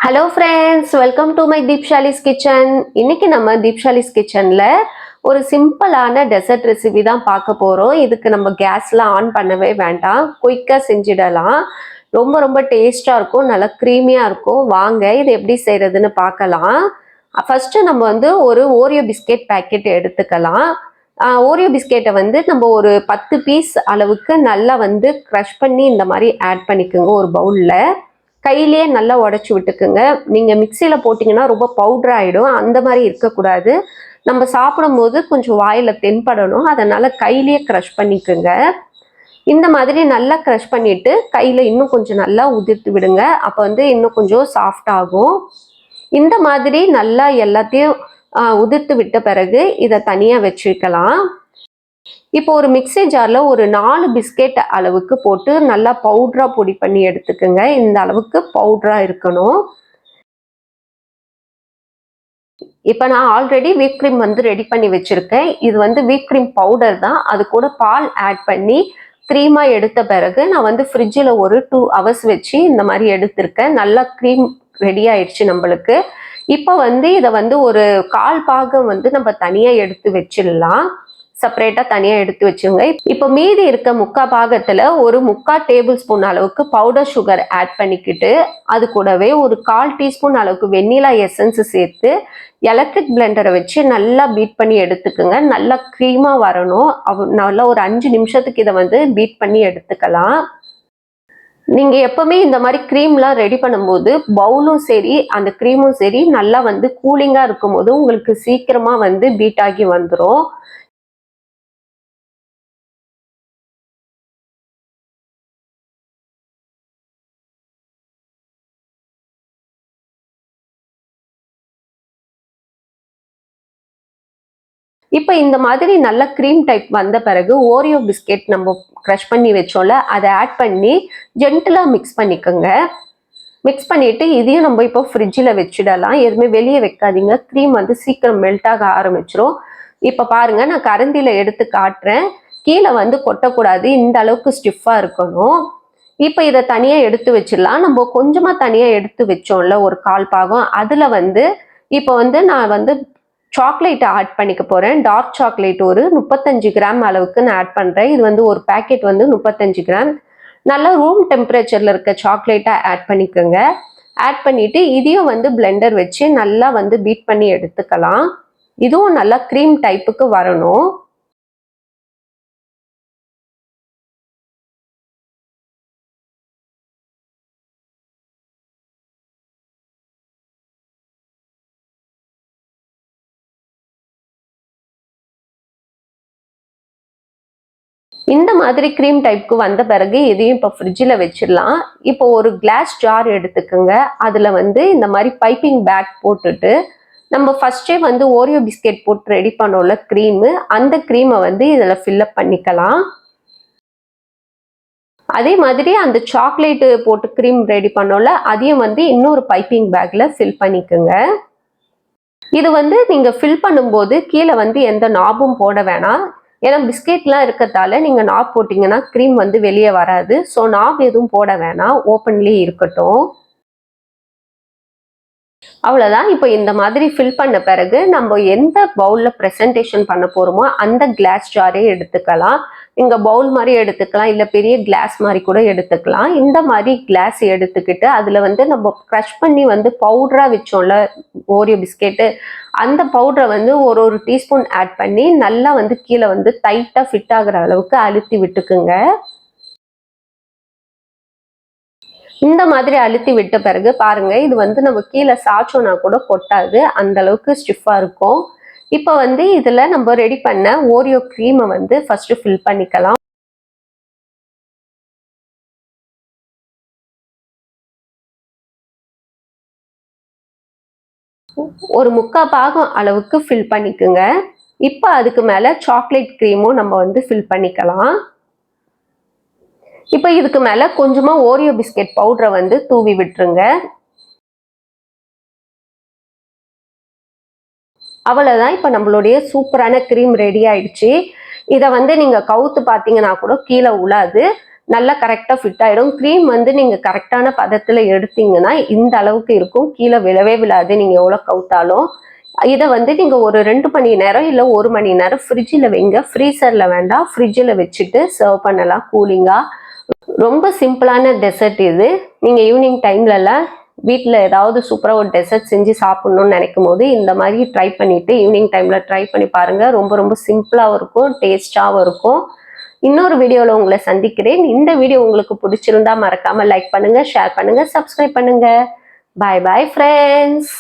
Hello friends, welcome to my Deepshali's kitchen. இன்னைக்கு நம்ம தீப்ஷாலிஸ் கிச்சன்ல ஒரு சிம்பிளான டெசர்ட் ரெசிபி தான் பார்க்க போறோம். இதுக்கு நம்ம கேஸ்லாம் ஆன் பண்ணவே வேண்டாம், குயிக்காக செஞ்சிடலாம். ரொம்ப ரொம்ப டேஸ்டா இருக்கும், நல்லா க்ரீமியா இருக்கும். வாங்க இது எப்படி செய்யறதுன்னு பார்க்கலாம். ஃபர்ஸ்ட் நம்ம ஒரு ஓரியோ பிஸ்கெட் பேக்கெட் எடுத்துக்கலாம். ஓரியோ பிஸ்கெட்டை நம்ம ஒரு 10 பீஸ் அளவுக்கு நல்லா க்ரஷ் பண்ணி இந்த மாதிரி ஆட் பண்ணிக்கோங்க ஒரு பவுல்ல. கையிலேயே நல்லா உடச்சி விட்டுக்குங்க. நீங்கள் மிக்சியில் போட்டிங்கன்னா ரொம்ப பவுடர் ஆகிடும், அந்த மாதிரி இருக்கக்கூடாது. நம்ம சாப்பிடும்போது கொஞ்சம் வாயில் தென்படணும், அதனால் கையிலேயே க்ரஷ் பண்ணிக்கோங்க. இந்த மாதிரி நல்லா க்ரஷ் பண்ணிவிட்டு கையில் இன்னும் கொஞ்சம் நல்லா உதிர்த்து விடுங்க. அப்போ இன்னும் கொஞ்சம் சாஃப்ட் ஆகும். இந்த மாதிரி நல்லா எல்லாத்தையும் உதிர்த்து விட்ட பிறகு இதை தனியாக வச்சுக்கலாம். இப்போ ஒரு மிக்ஸி ஜார்ல ஒரு 4 பிஸ்கெட் அளவுக்கு போட்டு நல்லா பவுடரா பொடி பண்ணி எடுத்துக்கோங்க. இந்த அளவுக்கு பவுடரா இருக்கணும். இப்போ நான் ஆல்ரெடி வீப் கிரீம் ரெடி பண்ணி வச்சிருக்கேன். இது வீப் கிரீம் பவுடர் தான். அது கூட பால் ஆட் பண்ணி க்ரீமா எடுத்த பிறகு நான் ஃப்ரிட்ஜில் ஒரு 2 ஹவர்ஸ் வச்சு இந்த மாதிரி எடுத்திருக்கேன். நல்லா க்ரீம் ரெடி ஆயிடுச்சு நம்மளுக்கு. இப்போ இதை ஒரு 1/4 பாகம் நம்ம தனியாக எடுத்து வச்சிடலாம். செப்பரேட்டா தனியா எடுத்து வச்சுங்க. இப்போ மீதி இருக்க 3/4 பாகத்துல ஒரு 3/4 டேபிள் ஸ்பூன் அளவுக்கு பவுடர் சுகர் ஆட் பண்ணிக்கிட்டு அது கூடவே ஒரு 1/4 டீஸ்பூன் அளவுக்கு வெண்ணிலா எசன்ஸ் சேர்த்து எலக்ட்ரிக் பிளெண்டரை வச்சு நல்லா பீட் பண்ணி எடுத்துக்குங்க. நல்லா க்ரீமா வரணும். நல்லா ஒரு 5 நிமிஷத்துக்கு இதை பீட் பண்ணி எடுத்துக்கலாம். நீங்க எப்பவுமே இந்த மாதிரி க்ரீம்லாம் ரெடி பண்ணும்போது பவுலும் சரி அந்த க்ரீமும் சரி நல்லா கூலிங்கா இருக்கும் போது உங்களுக்கு சீக்கிரமா பீட் ஆகி வந்துடும். இப்போ இந்த மாதிரி நல்ல க்ரீம் டைப் வந்த பிறகு ஓரியோ பிஸ்கெட் நம்ம க்ரஷ் பண்ணி வச்சோம்ல, அதை ஆட் பண்ணி ஜென்டிலாக மிக்ஸ் பண்ணிக்கோங்க. மிக்ஸ் பண்ணிட்டு இதையும் நம்ம இப்போ ஃப்ரிட்ஜில் வச்சிடலாம். எதுவுமே வெளியே வைக்காதீங்க, க்ரீம் சீக்கிரம் மெல்ட் ஆக ஆரம்பிச்சிரும். இப்போ பாருங்க, நான் கரண்டியில் எடுத்து காட்டுறேன். கீழே கொட்டக்கூடாது, இந்த அளவுக்கு ஸ்டிஃபாக இருக்கணும். இப்போ இதை தனியாக எடுத்து வச்சிடலாம். நம்ம கொஞ்சமாக தனியாக எடுத்து வச்சோம்ல ஒரு 1/4 பாகம், அதில் இப்போ நான் சாக்லேட் ஆட் பண்ணிக்க போறேன். டார்க் சாக்லேட் ஒரு 35 கிராம் அளவுக்கு நான் ஆட் பண்றேன். இது ஒரு பேக்கெட் 35 கிராம். நல்ல ரூம் டெம்பரேச்சர்ல இருக்க சாக்லேட்டா ஆட் பண்ணிக்கோங்க. ஆட் பண்ணிட்டு இதையும் பிளெண்டர் வச்சு நல்லா பீட் பண்ணி எடுத்துக்கலாம். இதுவும் நல்லா க்ரீம் டைப்புக்கு வரணும். இந்த மாதிரி க்ரீம் டைப்புக்கு வந்த பிறகு இதையும் இப்போ ஃப்ரிட்ஜில் வச்சிடலாம். இப்போ ஒரு கிளாஸ் ஜார் எடுத்துக்கோங்க. அதில் இந்த மாதிரி பைப்பிங் பேக் போட்டுட்டு நம்ம ஃபர்ஸ்டே ஓரியோ பிஸ்கெட் போட்டு ரெடி பண்ணோம்ல க்ரீமு, அந்த க்ரீமை இதில் ஃபில்லப் பண்ணிக்கலாம். அதே மாதிரி அந்த சாக்லேட்டு போட்டு க்ரீம் ரெடி பண்ணோம்ல, அதையும் இன்னொரு பைப்பிங் பேக்கில் ஃபில் பண்ணிக்கோங்க. இது நீங்கள் ஃபில் பண்ணும்போது கீழே எந்த நாபும் போட வேணாம். ஏன்னா பிஸ்கெட்லாம் இருக்கிறதால நீங்கள் நாப் போட்டிங்கன்னா க்ரீம் வெளியே வராது. ஸோ நாப் எதுவும் போட வேணாம், ஓப்பன்லேயே இருக்கட்டும். அவ்வளோதான். இப்போ இந்த மாதிரி ஃபில் பண்ண பிறகு நம்ம எந்த பவுலில் ப்ரெசன்டேஷன் பண்ண போகிறோமோ அந்த கிளாஸ் ஜாரே எடுத்துக்கலாம். நீங்கள் பவுல் மாதிரி எடுத்துக்கலாம், இல்லை பெரிய கிளாஸ் மாதிரி கூட எடுத்துக்கலாம். இந்த மாதிரி கிளாஸ் எடுத்துக்கிட்டு அதில் நம்ம க்ரஷ் பண்ணி பவுடராக வச்சோம்ல ஓரியோ பிஸ்கெட்டு, அந்த பவுடரை ஒரு டீஸ்பூன் ஆட் பண்ணி நல்லா கீழே டைட்டாக ஃபிட் ஆகிற அளவுக்கு அழுத்தி விட்டுக்குங்க. இந்த மாதிரி அழுத்தி விட்ட பிறகு பாருங்க, இது நம்ம கீழே சாச்சோன்னா கூட கொட்டாது, அந்த அளவுக்கு ஸ்டிஃபா இருக்கும். இப்போ இதுல நம்ம ரெடி பண்ண ஓரியோ க்ரீமை ஃபர்ஸ்ட் ஃபில் பண்ணிக்கலாம். ஒரு 3/4 பாகம் அளவுக்கு ஃபில் பண்ணிக்குங்க. இப்போ அதுக்கு மேல சாக்லேட் க்ரீமும் நம்ம ஃபில் பண்ணிக்கலாம். இப்போ இதுக்கு மேல கொஞ்சமா ஓரியோ பிஸ்கெட் பவுடரை தூவி விட்டுருங்க. அவ்வளோதான். இப்போ நம்மளுடைய சூப்பரான க்ரீம் ரெடி ஆயிடுச்சு. இதை நீங்கள் கவுத்து பார்த்தீங்கன்னா கூட கீழே உழாது. நல்லா கரெக்டாக ஃபிட் ஆகிடும். க்ரீம் வந்து நீங்கள் கரெக்டான பதத்தில் எடுத்தீங்கன்னா இந்த அளவுக்கு இருக்கும், கீழே விழவே விழாது நீங்கள் எவ்வளோ கவுத்தாலும். இதை வந்து நீங்கள் ஒரு 2 மணி நேரம் இல்லை 1 மணி நேரம் ஃப்ரிட்ஜில் வைங்க. ஃப்ரீசரில் வேண்டாம், ஃப்ரிட்ஜில் வச்சுட்டு சர்வ் பண்ணலாம் கூலிங்காக. ரொம்ப சிம்பிளான டெசர்ட் இது. நீங்கள் ஈவினிங் டைம்லலாம் வீட்டில் ஏதாவது சூப்பராக ஒரு டெசர்ட் செஞ்சு சாப்பிட்ணுன்னு நினைக்கும் போது இந்த மாதிரி ட்ரை பண்ணிவிட்டு ஈவினிங் டைமில் ட்ரை பண்ணி பாருங்கள். ரொம்ப ரொம்ப சிம்பிளாகவும் இருக்கும், டேஸ்டாகவும் இருக்கும். இன்னொரு வீடியோவில் உங்களை சந்திக்கிறேன். இந்த வீடியோ உங்களுக்கு பிடிச்சிருந்தா மறக்காமல் லைக் பண்ணுங்கள், ஷேர் பண்ணுங்கள், சப்ஸ்கிரைப் பண்ணுங்கள். பாய் பாய் ஃப்ரெண்ட்ஸ்.